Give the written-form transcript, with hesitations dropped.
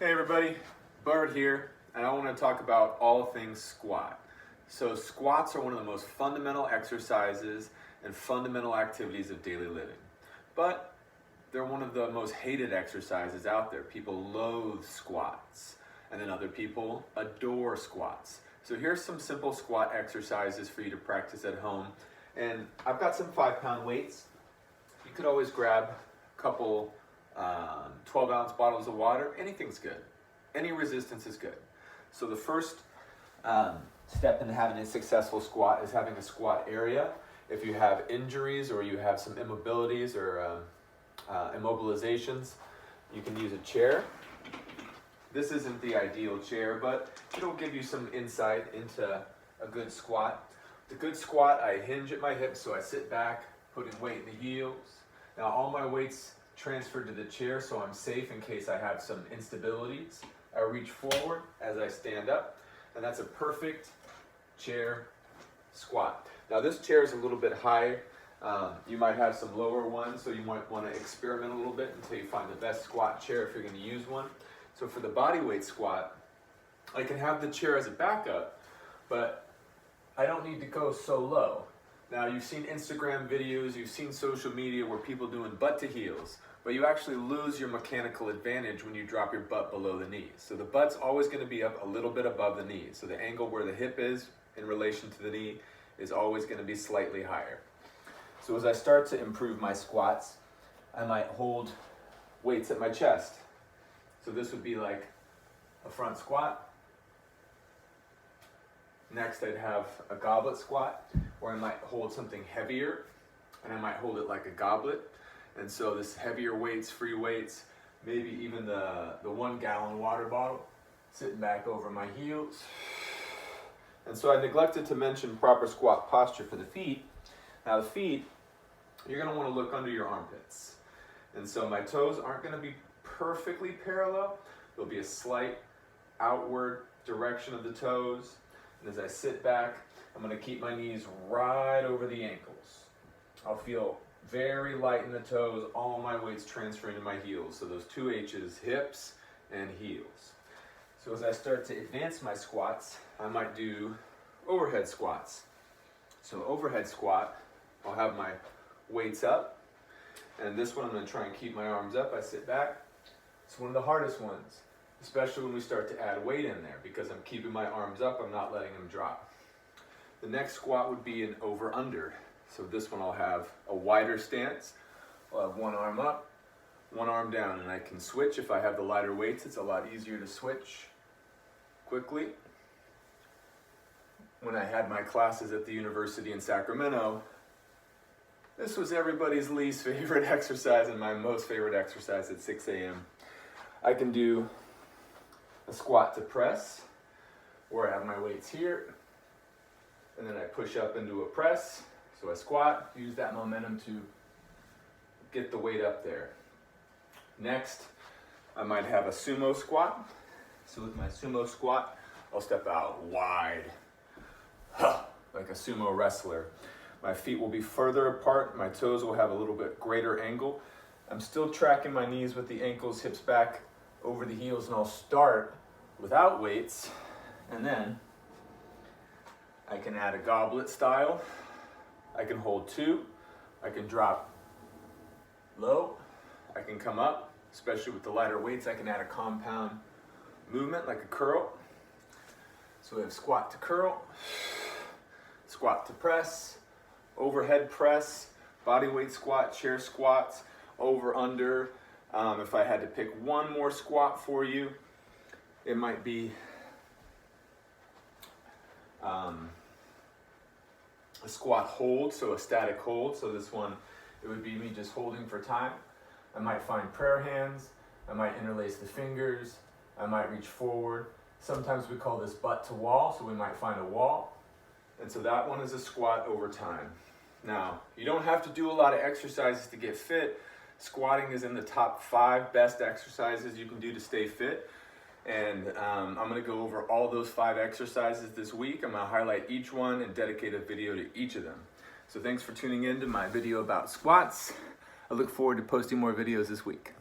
Hey everybody, Bart here, and I want to talk about all things squat. So squats are one of the most fundamental exercises and fundamental activities of daily living. But they're one of the most hated exercises out there. People loathe squats, and then other people adore squats. So here's some simple squat exercises for you to practice at home. And I've got some 5-pound weights. You could always grab a couple 12-ounce bottles of water. Anything's good. Any resistance is good. So the first step in having a successful squat is having a squat area. If you have injuries or you have some immobilities or immobilizations, you can use a chair. This isn't the ideal chair, but it'll give you some insight into a good squat. The good squat, I hinge at my hips, so I sit back, putting weight in the heels. Now all my weight's transferred to the chair, so I'm safe in case I have some instabilities. I reach forward as I stand up, and that's a perfect chair squat. Now this chair is a little bit higher. You might have some lower ones, so you might want to experiment a little bit until you find the best squat chair if you're going to use one. So for the body weight squat, I can have the chair as a backup, but I don't need to go so low. Now you've seen Instagram videos, you've seen social media where people doing butt to heels, but you actually lose your mechanical advantage when you drop your butt below the knees. So the butt's always going to be up a little bit above the knees. So the angle where the hip is in relation to the knee is always going to be slightly higher. So as I start to improve my squats, I might hold weights at my chest. So this would be like a front squat. Next I'd have a goblet squat where I might hold something heavier and I might hold it like a goblet. And so this heavier weights, free weights, maybe even the 1-gallon water bottle, sitting back over my heels. And so I neglected to mention proper squat posture for the feet. Now the feet, you're going to want to look under your armpits. And so my toes aren't going to be perfectly parallel. There'll be a slight outward direction of the toes. And as I sit back, I'm going to keep my knees right over the ankles. I'll feel very light in the toes, all my weight's transferring to my heels. So those two H's, hips and heels. So as I start to advance my squats, I might do overhead squats. So overhead squat, I'll have my weights up. And this one I'm going to try and keep my arms up. I sit back. It's one of the hardest ones, especially when we start to add weight in there, because I'm keeping my arms up, I'm not letting them drop. The next squat would be an over-under. So this one I'll have a wider stance. I'll have one arm up, one arm down, and I can switch. If I have the lighter weights, it's a lot easier to switch quickly. When I had my classes at the university in Sacramento, this was everybody's least favorite exercise and my most favorite exercise at 6 a.m. I can do a squat to press, where I have my weights here, and then I push up into a press. So I squat, use that momentum to get the weight up there. Next, I might have a sumo squat. So with my sumo squat, I'll step out wide, like a sumo wrestler. My feet will be further apart, my toes will have a little bit greater angle. I'm still tracking my knees with the ankles, hips back over the heels, and I'll start without weights, and then I can add a goblet style. I can hold two, I can drop low, I can come up, especially with the lighter weights, I can add a compound movement like a curl. So we have squat to curl, squat to press, overhead press, body weight squat, chair squats, over, under. If I had to pick one more squat for you, it might be a squat hold, so a static hold. So this one, it would be me just holding for time. I might find prayer hands, I might interlace the fingers, I might reach forward. Sometimes we call this butt to wall, so we might find a wall. And so that one is a squat over time. Now, you don't have to do a lot of exercises to get fit. Squatting is in the top 5 best exercises you can do to stay fit. And I'm going to go over all those 5 exercises this week. I'm going to highlight each one and dedicate a video to each of them. So thanks for tuning in to my video about squats. I look forward to posting more videos this week.